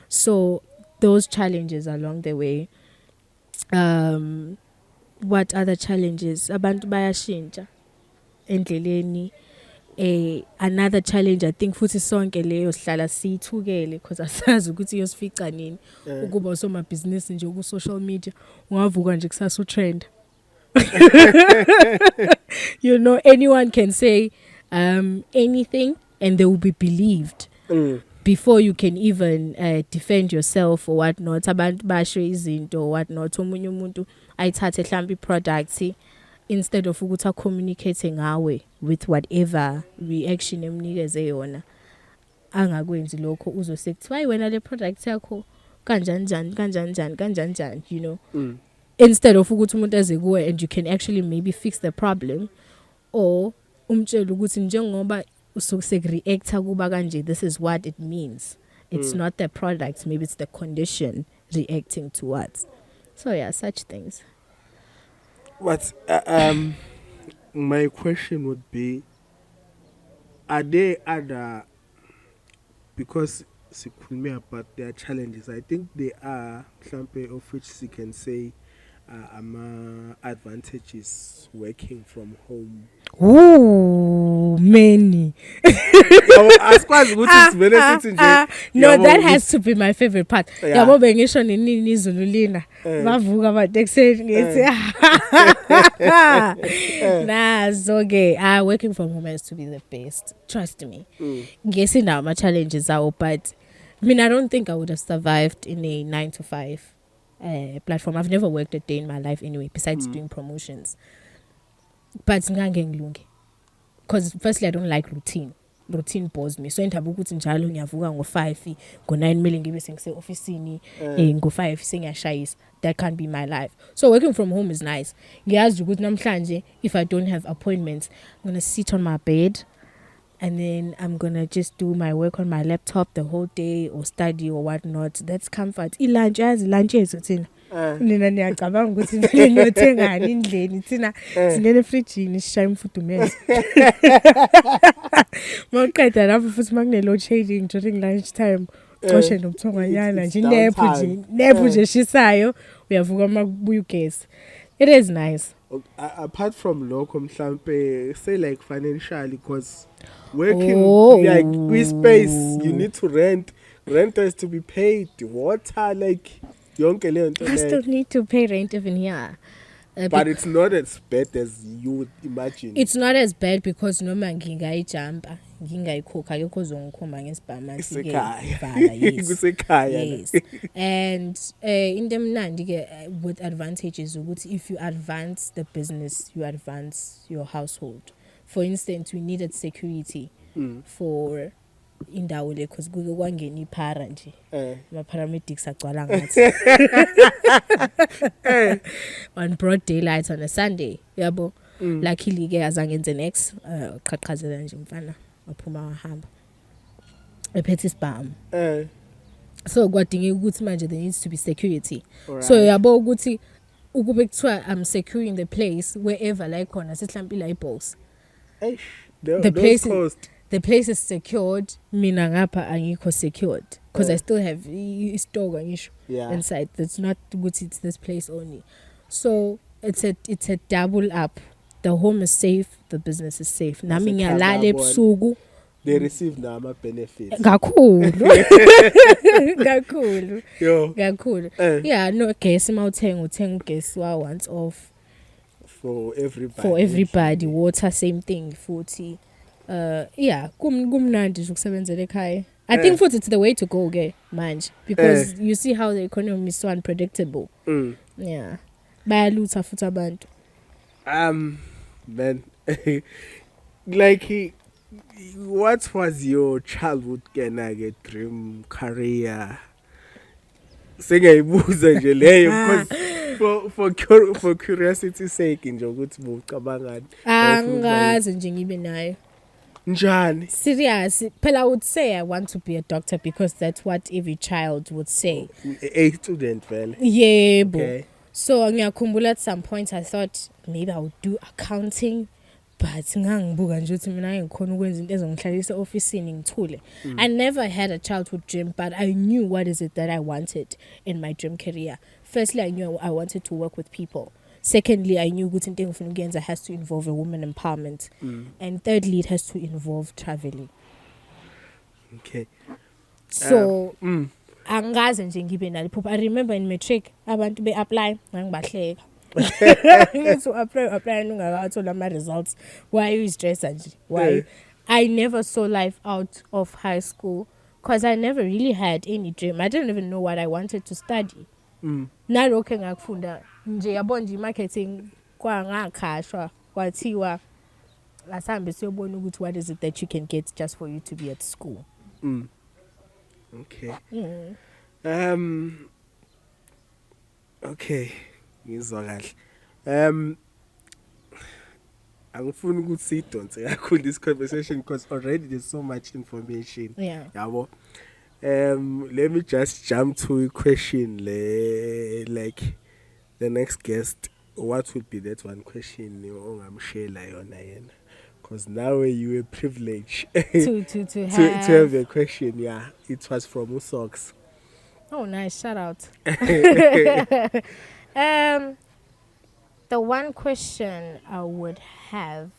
So those challenges along the way. What other challenges? Abantu bayashintsha endleleni. Another challenge I think futhi sonke leyo sihlala siyithukele because asazi ukuthi iyosifica nini ukuba usomabhizinisi nje ku social media ungavuka nje kusasa utrend. You know, anyone can say anything and they will be believed before you can even defend yourself or whatnot. Abantu basho izinto or whatnot. Omunye umuntu ayithathe mhlambi products instead of ukuthi communicating ngawe with whatever reaction emnikeze yona angakwenzi lokho uzosethi why wena le product yakho kanjani, you know. Instead of ukuthi umuntu aze kuwe and you can actually maybe fix the problem, or umtshela ukuthi njengoba usukreacta kuba kanje, this is what it means. It's not the product, maybe it's the condition reacting towards. So yeah, such things. What my question would be, are there other, because sikhulume about their challenges, I think they are mhlampe of which she can say advantages working from home. Ooh, many. No, that has to be my favorite part. Yabo bengisho nini izulu lina. Bavuka batekseni ngithi. Nah, so okay. Working from home has to be the best. Trust me. Guessing now my challenges are, but I mean I don't think I would have survived in a 9-to-5 platform. I've never worked a day in my life anyway, besides doing promotions. But because firstly I don't like routine bores me, so endaba ukuthi njalo ngiyavuka ngo5 ngo9 mile ngibe sengise officeini ngo5 sengiyashayisa. That can't be my life. So working from home is nice. Ngiyazi ukuthi namhlanje if I don't have appointments, I'm going to sit on my bed and then I'm going to just do my work on my laptop the whole day or study or whatnot. That's comfort. Lunch yethu thina nina niyacabanga ukuthi niyothengani endleni thina sinele fridge sishaya imfudumeza. Maqeda lapho futhi makune load shedding during lunch time xoshe nomthonganyana nje nephu nje shisayo uyavuka makubuya ugesi. It is nice. Apart from local mhlampe, say like financially, because working like with space you need to rent has to be paid, water, like I still need to pay rent even here. But it's not as bad as you would imagine. It's not as bad because noma ngingayijumpa ngingayikhokha akekho ozongikhomba ngesibhama sigevala. Yes. And in them nandi with advantages ukuthi if you advance the business, you advance your household. For instance, we needed security for indawo le because kwangena iphara nje ama paramedics agcwala ngathi on broad daylight on a Sunday yabo. Luckily ke azangenze next qhaqhazela nje mfana waphuma wahamba ephethe isibhamu. So kwadinga ukuthi manje there needs to be security. So yabo ukuthi ukube kuthiwa I'm securing the place wherever la ikhona sihlampi la ibox. The place is secured. Mina ngapha angikho secured because I still have store ngisho inside. That's not good. It's this place only. So it's a double up. The home is safe. The business is safe. Nami ngiyalala ebusuku. They receive nama benefits. Kakhulu. Kakhulu. Yeah, no gas uthenga gas wa once off. For everybody. Water same thing. 40. Yeah, kumnandi ukusebenzela ekhaya. I think futhi it's the way to go manje because you see how the economy is so unpredictable. Yeah. Bayalutha futhi abantu. Man, like what was your childhood dream career? Sengayibuza nje leyo because for curiosity sake nje ukuthi bucabangani. Angazi nje ngibe nayo. Njani? Serious. Phela would say I want to be a doctor because that's what every child would say. A student, well. Yeah, okay. So ngiyakhumbula at some point I thought maybe I would do accounting, but ngangibuka nje ukuthi mina ngikhona ukwenza into ezongihlalisa officeini ngithule. I never had a childhood dream, but I knew what is it that I wanted in my dream career. Firstly, I knew I wanted to work with people. Secondly, I knew ukuthi into engifuna ukuyenza has to involve a woman empowerment. And thirdly, it has to involve traveling. Okay. So angaze nje ngibe naliphupho. I remember in matric abantu be-apply ngangibahleka. To apply ungakathola ama results. Why you stress nje? Why? I never saw life out of high school because I never really had any dream. I didn't even know what I wanted to study. Nalokho ngakufunda nje yabo nje marketing kwangakhashwa kwathiwa asambe siyobona ukuthi what is it that you can get just for you to be at school. Okay. Okay. Ngizwa kahle. Angifuni ukuthi sidonse kakhulu this conversation because already there's so much information. Yeah. Yabo. Let me just jump to a question like the next guest. What would be that one question ongamshela yona yena? Because now you a privilege to have a question. Yeah, it was from Usocks. Oh, nice. Shout out. The one question I would have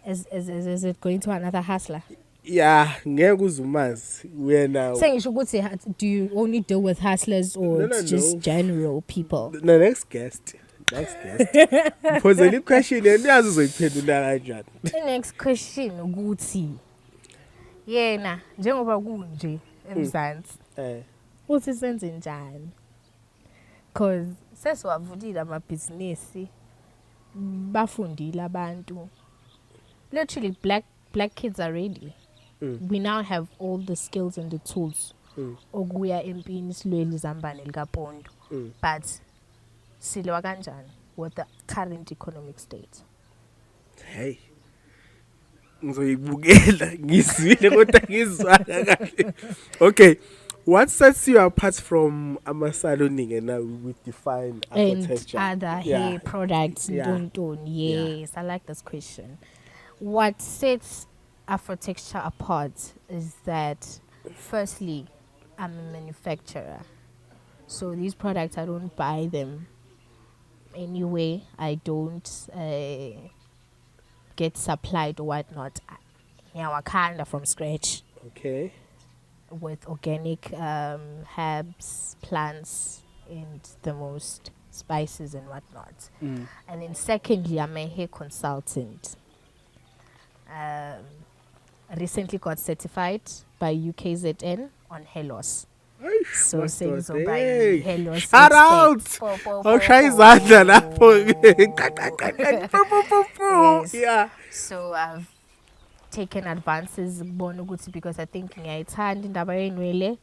is it going to another hustler? Yeah, ngeke uzumazi wena. Sengisho ukuthi do you only deal with hustlers or No, it's just no. general people? The next guest. Because the question enyazi uzoyiphendula kanjani? The next question ukuthi yena njengoba kunje eMzansi uthi senze njani? Because sesiwavulile amabhizinisi bafundile abantu. Literally black kids are ready. We now have all the skills and the tools. Okuya empini silweli zambane likapondo. But silwa kanjani with the current economic state? Hey. Ngizoyibukela ngizwile kodwa ngizwana kahle. Okay. What sets you apart from Amasaloning and now we define architecture and other hair products? Yeah. Yes, I like this question. What sets architecture apart is that, firstly, I'm a manufacturer. So these products, I don't buy them anyway. I don't get supplied or whatnot. I kind of from scratch. Okay. With organic herbs, plants, and the most spices and whatnot. And then secondly, I'm a hair consultant. Recently got certified by UKZN on hair loss. So saying so by hair loss. Shout out! Shayizandla lapho. Yeah. So I've taken advances because I think ngiyayithanda indaba yenwele.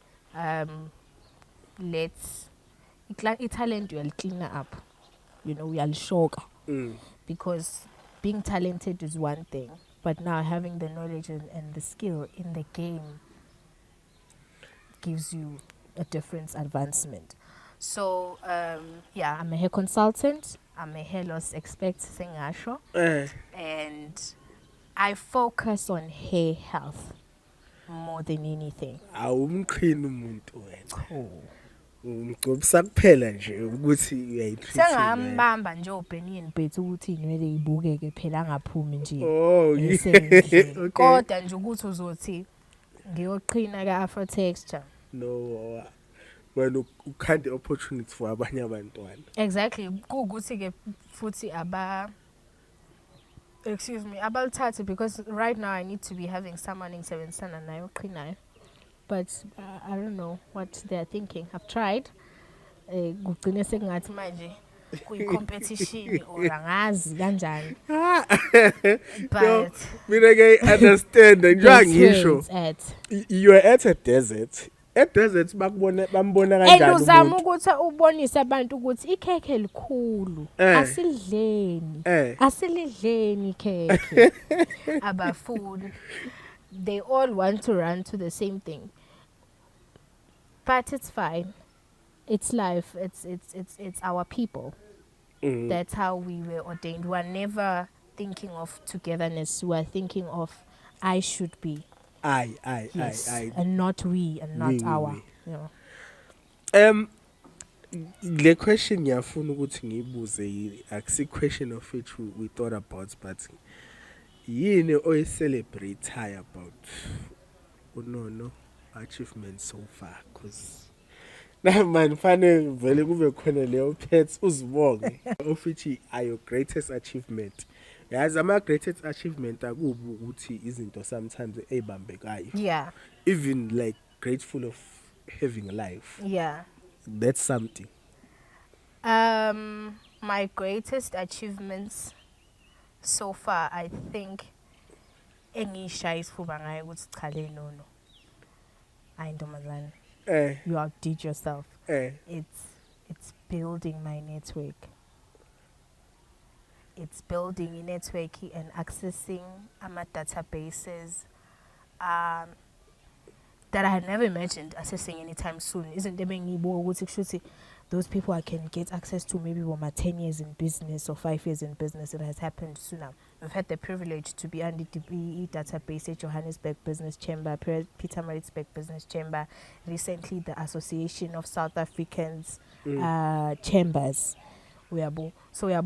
Let's talent you'll clean up. You'll shock. Because being talented is one thing, but now having the knowledge and the skill in the game gives you a different advancement. So I'm a hair consultant. I'm a hair loss expert, singasho, and I focus on hair health more than anything. Awumqhini umuntu wena. Ngicobisa kuphela nje ukuthi uyayitreat. Sengambamba nje opinion bethu ukuthi inwele ibukeke phela angaphumi nje. Oh, okay. Kodwa nje ukuthi uzothi ngiyoqhina ka afro texture. No. Well, you can't the opportunity for abanye abantwana. Exactly. Kuguthi ke futhi abalithathe because right now I need to be having someone in 7 sana nayo qhinayo. But I don't know what they're thinking. I've tried. Kugcine sengathi manje kuyi-competition or angazi kanjani. But mina ke understand ngisho. You are at a desert. Desert bambona kanjani umuntu. Uzama ukuthi ubonise abantu ukuthi ikhekhe elikhulu asilidleni ikhekhe abafuni. They all want to run to the same thing. But it's fine. it's life. It's our people. That's how we were ordained. We are never thinking of togetherness. We are thinking of I should be. Yes, I. and not we, and not our. We. You know. Um, the question ngiyafuna ukuthi ngiyibuze akusi question of which we thought about, but yini oyicelebrate about uNono achievements so far, cause na man fanele vele kube khona leyo pets uzibonge of which are your greatest achievement. Yazi ama greatest achievement akubi ukuthi izinto sometimes ezibambekayo, Yeah, even like grateful of having a life. yeah. That's something. My greatest achievements so far, I think, engishaya isifuba ngayo ukuthi cha le Nono. Hayi ntombazane. You outdid yourself. It's building my network. It's building a network and accessing my databases that I had never imagined accessing anytime soon. Isn't there those people I can get access to maybe for my 10 years in business or 5 years in business? It has happened sooner. We've had the privilege to be under the BE database at Johannesburg Business Chamber, Peter Maritzburg Business Chamber, recently the Association of South Africans Chambers. So we are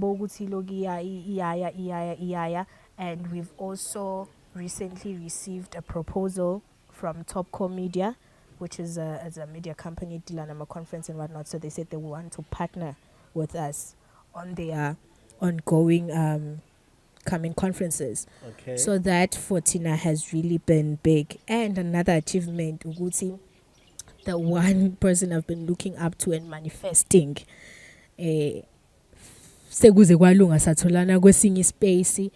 and we've also recently received a proposal from Topco Media, which is a media company dealing on a conference and whatnot. So they said they want to partner with us on their ongoing coming conferences. Okay. So that for Tina has really been big. And another achievement, Uguti, the one person I've been looking up to and manifesting, sekuze kwalunga satholana kwesinye ispace,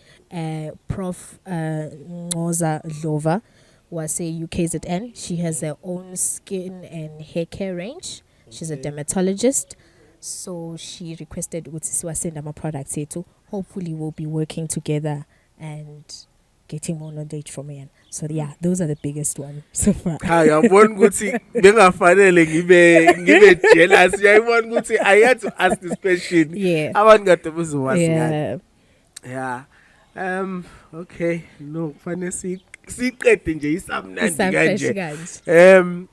Prof Ngoza Dlova was a UKZN. She has her own skin and hair care range. She's a dermatologist. So she requested ukuthi send my products here too. Hopefully we'll be working together and getting more knowledge from her. So yeah, those are the biggest ones so far. Yabona ukuthi bengafanele ngibe jealous. Yabona ukuthi I had to ask this question. Yeah. Abantu kade bezokwazi Yeah. ngani. Yeah. Okay. No, kufanele siqede nje isamnandi kanje.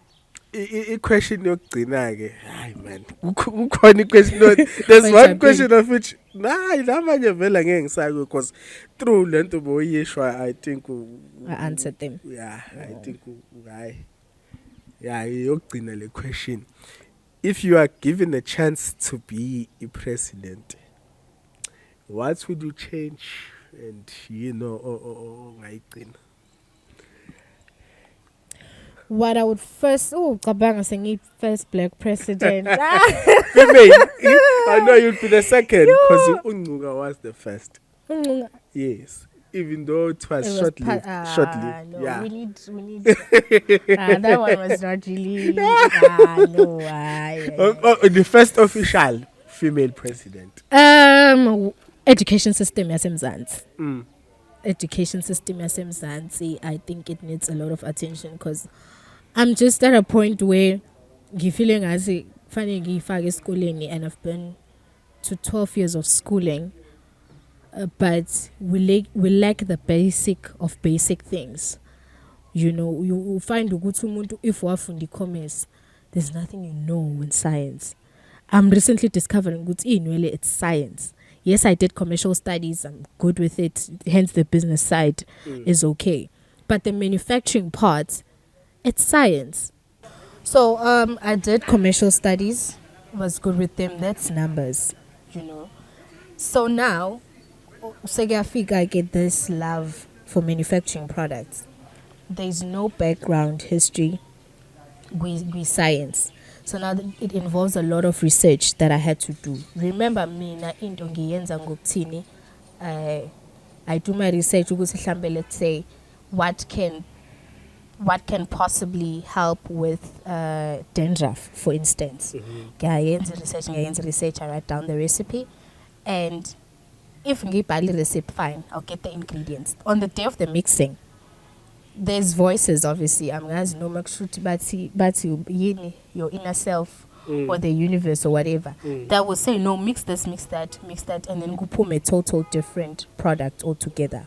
I-question yokugcina ke, hayi man, kukhona i-question. There's one question of which namanye vele ngeke ngisake, because through lento boyishwa I think I answered them. Yeah, I think hayi. Yeah, yokugcina le question. If you are given a chance to be a president, what would you change and ngayigcina? What I would first, cabanga saying first black president. Female. I know you'd be the second because Unguga was the first. Yes. Even though it was shortly. No, yeah. We need. That one was not really. No. The first official female president. Education system yasemzansi. Education system yasemzansi. I think it needs a lot of attention because I'm just at a point where I'm feeling as if schooling, and I've been to 12 years of schooling, but we lack the basic of basic things. You find if wafundi commerce, there's nothing you know in science. I'm recently discovering it's science. Yes, I did commercial studies. I'm good with it. Hence, the business side is okay. But the manufacturing part, it's science. So I did commercial studies. Was good with them. That's numbers, So now, I get this love for manufacturing products. There's no background history with science. So now it involves a lot of research that I had to do. Remember me, I do my research. Let's say, what can possibly help with dandruff, for instance. Research, I write down the recipe, and if I buy the recipe, fine, I'll get the ingredients. On the day of the mixing, there's voices, obviously. I'm going to know, but your inner self or the universe or whatever that will say, no, mix this, mix that, and then kuphume a total different product altogether.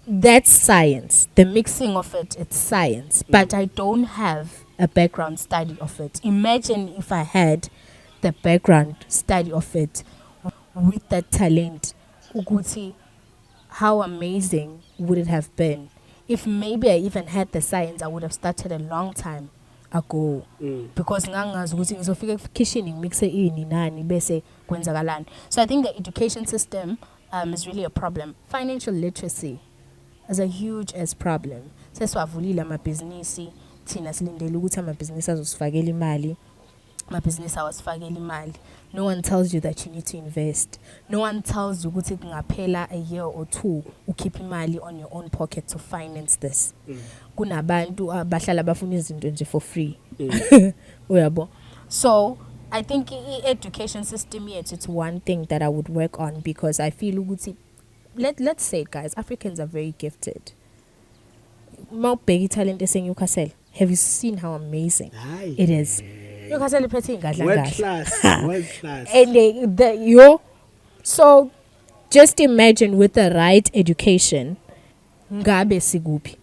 That's science. The mixing of it's science. But I don't have a background study of it. Imagine if I had the background study of it with that talent. Ukuthi, how amazing would it have been? If maybe I even had the science, I would have started a long time ago. Because ngangazi ukuthi ngizofika ekitchen ngixe ini nani bese kwenzakalani. So I think the education system is really a problem. Financial literacy is a huge as problem. Seswavulile amabhizinisi thina silindele ukuthi amabhizinisi azosifakela imali. Amabhizinisi awasifakela imali. No one tells you that you need to invest. No one tells you ukuthi kungaphela a year or two keep imali on your own pocket to finance this. Kunabantu abahlala bafuna izinto nje for free. Uyabo. So I think education system yet it's one thing that I would work on, because I feel ukuthi let's say it, guys, Africans are very gifted. Mawubheka talent eseNewcastle. Have you seen how amazing it is? Newcastle iphethe ingadla ngadla. World class. And so just imagine with the right education, ngabe siguphi.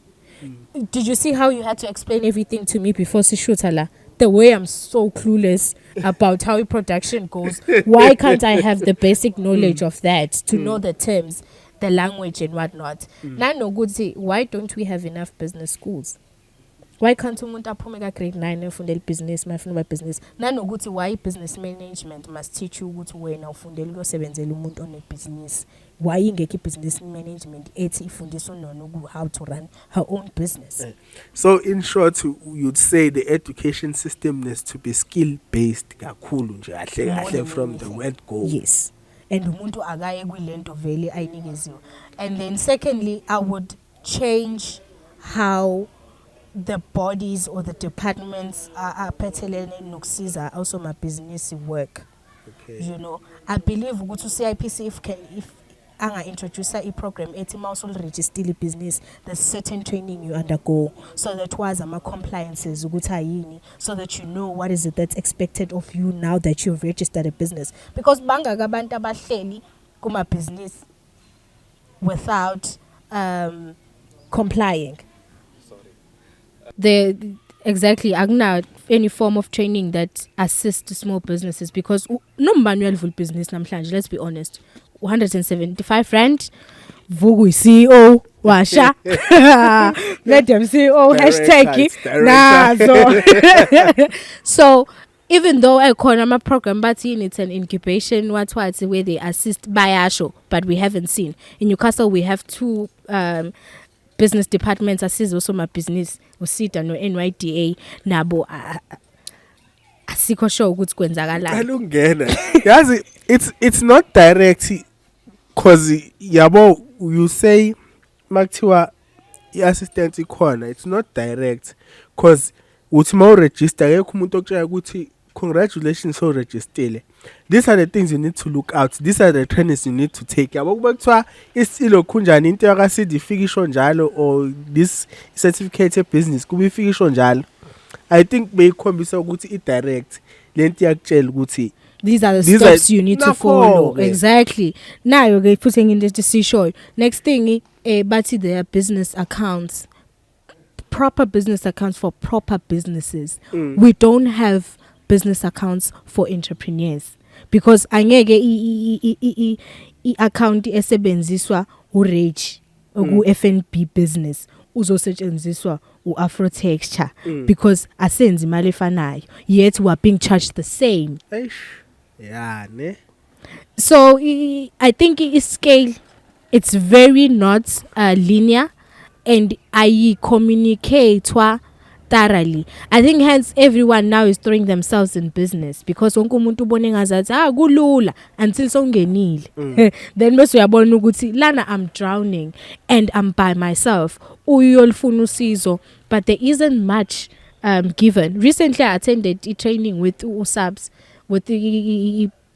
Did you see how you had to explain everything to me before Sishutala? The way I'm so clueless about how production goes. Why can't I have the basic knowledge of that to know the terms, the language and whatnot? Nano good say, why don't we have enough business schools? Why can't umuntu aphume ka grade 9 efundela business, mafuna business? Nano good say, why business management must teach you ukuthi wena ufundela ukuyosebenzela umuntu one business? Why ingeki business management ethi ifundisa uNono how to run her own business? So in short, you'd say the education system needs to be skill based kakhulu nje kahle from the word go. Yes. And umuntu akaye kwilento vele ayinikeziwe. And then secondly, I would change how the bodies or the departments are pethelene nokusiza also my business work. Okay. You know, I believe ukuthi CIPC if anga introduce a program ethi mawusul register business, there's certain training you undergo so that was ama compliances ukuthi ayini, so that you know what is it that's expected of you now that you've registered a business, because bangaka abantu abahleli kuma business without complying. Exactly, akuna any form of training that assists small businesses, because no manual full business namhlanje, let's be honest, 175 rand vugu CEO washa let them CEO hashtag nazo. So even though economy program but it's an incubation what's where they assist bayasho, but we haven't seen in Newcastle we have two business departments assist also my business usita no NYDA nabo asikho sure ukuthi kwenzakalani. Alungena yazi it's not direct cause yabo you say makuthiwa iassistant ikhona, it's not direct cause uthi ma register akekho umuntu okutshaya ukuthi congratulations so registerle. These are the things you need to look out. These are the trainings you need to take. Yabo kuba kuthiwa isilo khunjani into yakasidi ifikisho njalo or this certificate business kuba ifikisho njalo. I think beyikhombisa ukuthi i-direct lento yakutshela ukuthi these are the steps you need to follow. Exactly. Now you're putting in this decision. Next thing, bathi their business accounts, proper business accounts for proper businesses. We don't have business accounts for entrepreneurs because angeke i-account esebenziswa u-Rage ku-F&B business uzosetshenziswa u-Afrotexture because asenzi imali efanayo, yet we are being charged the same. Yeah, ne? So I think scale, it's very not linear, and I communicate thoroughly. I think hence everyone now is throwing themselves in business because wonke umuntu ubone ngazathi kulula until songenile. Then bese uyabona ukuthi lana I'm drowning and I'm by myself. Uyolfuna usizo, but there isn't much given. Recently I attended a training with USABS with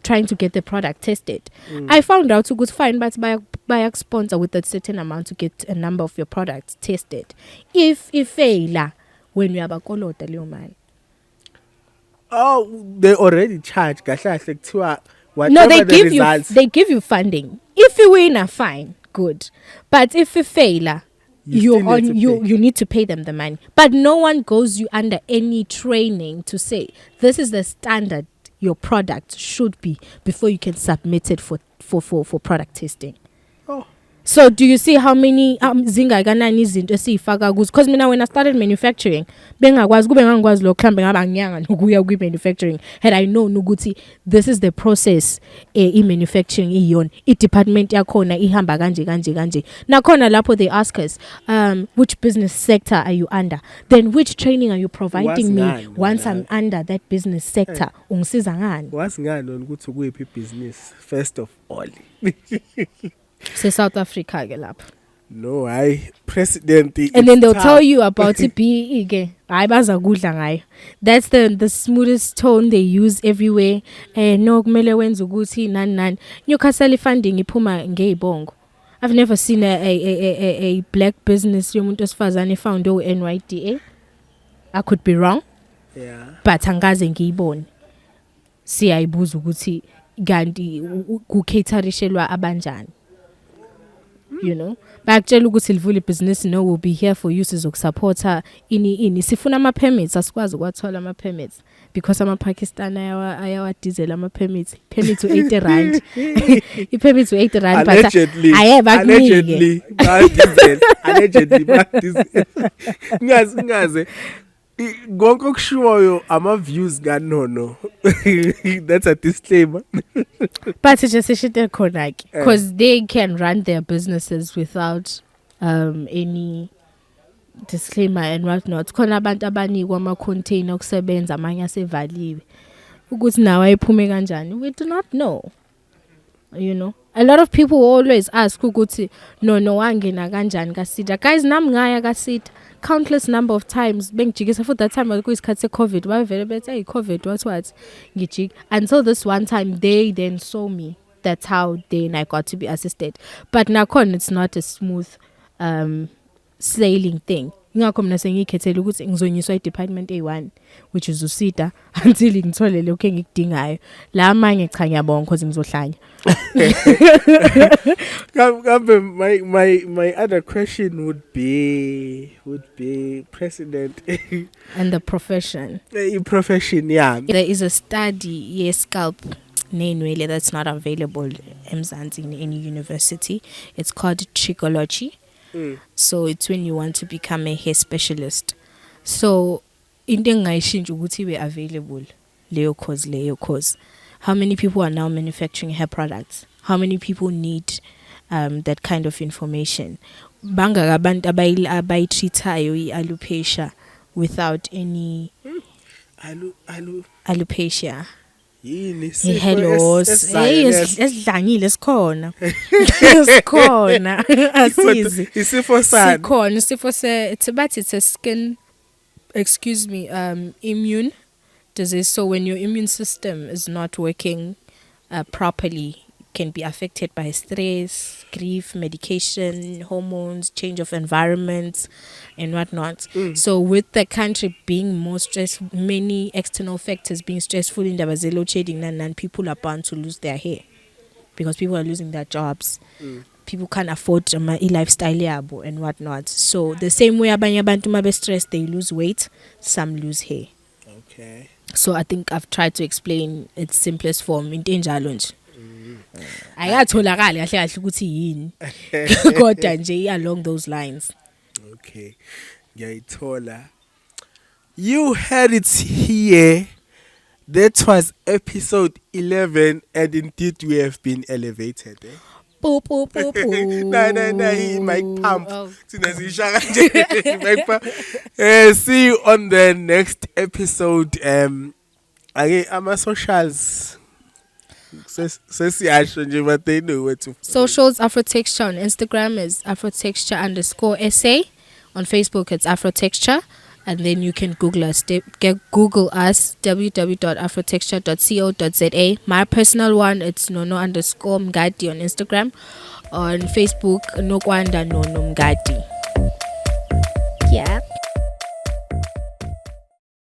trying to get the product tested. I found out to good fine, but buy a sponsor with a certain amount to get a number of your products tested. If fail, when we have a color, Oh, they already charge. Kahle kahle kuthiwa No, whatever the results. they give you funding. If you win, fine, good. But if you fail, You still need to pay. you need to pay them the money. But no one goes you under any training to say this is the standard your product should be before you can submit it for product testing. Oh. So do you see how many zingakanani izinto esifaka kuzo? Because mina when I started manufacturing, bengakwazi kube ngangikwazi lo khambe ngaba ngiyanga nokuya kwi manufacturing. Had I known ukuthi this is the process in manufacturing iyona, I department yakhona ihamba kanje. Nakhona lapho they ask us which business sector are you under? Then which training are you providing me once I'm under that business sector? Ungisiza ngani? Wasingani ukuthi kuyiphi business first of all. South Africa ke lapho. No, president. And then they'll tell you about PE ke. Hayi baza kudla ngayo. That's the smoothest tone they use everywhere. No kumele wenza ukuthi nani. Newcastle funding iphuma ngezibongo. I've never seen a black business yomuntu osifazane found NYDA. I could be wrong. Yeah. But angaze ngiyibone. Siyayibuza ukuthi kanti kucaterishelwa abanjani. You know, bakutshela ukuthi livule business no will be here for you sizokupporta ini sifuna ama permits asikwazi ukwathola ama permits because ama Pakistan ayawa diesel ama permits to 80 rand I permit to 80 rand but allegedly ngaze konke okushiwoyo ama views kaNono. That's a disclaimer. But it's just a shit because they can run their businesses without any disclaimer and whatnot. Khona abantu abanikwa ama container okusebenza amanye asevaliwe. Ukuthi nawe ayiphume kanjani? We do not know. You know, a lot of people always ask ukuthi no wangena kanjani kaSida. Guys, nami ngaya kaSida countless number of times bengijikisa for that time kuyisikhathi seCovid bavele bethi hey COVID what ngijik until this one time they then saw me. That's how then I got to be assisted. But nakhona it's not a smooth sailing thing. Ngakho mina sengikhethela ukuthi ngizonyiswa iDepartment A1 which is uSida until ngithole lokho engikudingayo. La manje cha ngiyabonga because ngizohlanya. My other question would be president and the profession. Profession, yeah. There is a study, scalp nenwele that's not available eMzansi in any university. It's called trichology. So it's when you want to become a hair specialist. So into engayishintsha ukuthi ibe available leyo course. How many people are now manufacturing hair products? How many people need that kind of information? Banga abantu abayitreatayo i-alopecia without any alopecia. Hello, esidlangile sikhona. Sikhona. Asizi. Isifo sani? Sikhona isifo it's a skin immune disease. So when your immune system is not working properly, can be affected by stress, grief, medication, hormones, change of environment, and whatnot. So with the country being more stressed, many external factors being stressful in the load shedding, and people are bound to lose their hair because people are losing their jobs. People can't afford a lifestyle and whatnot. So the same way abanye abantu mabe stressed, they lose weight, some lose hair. Okay. So I think I've tried to explain its simplest form in enjalo nje. Ayatholakala kahle kahle ukuthi yini kodwa nje along those lines. Okay, ngiyayithola. You heard it here. That was episode 11, and indeed we have been elevated. Poo. No, mic pump. See you on the next episode. Our socials. But they know where to. Socials Afrotexture on Instagram is Afrotexture_SA. On Facebook it's Afrotexture, and then you can Google us. Google us www.afrotexture.co.za. My personal one it's Nono_Mngadi on Instagram. On Facebook Nokwanda Nono Mngadi. Yeah.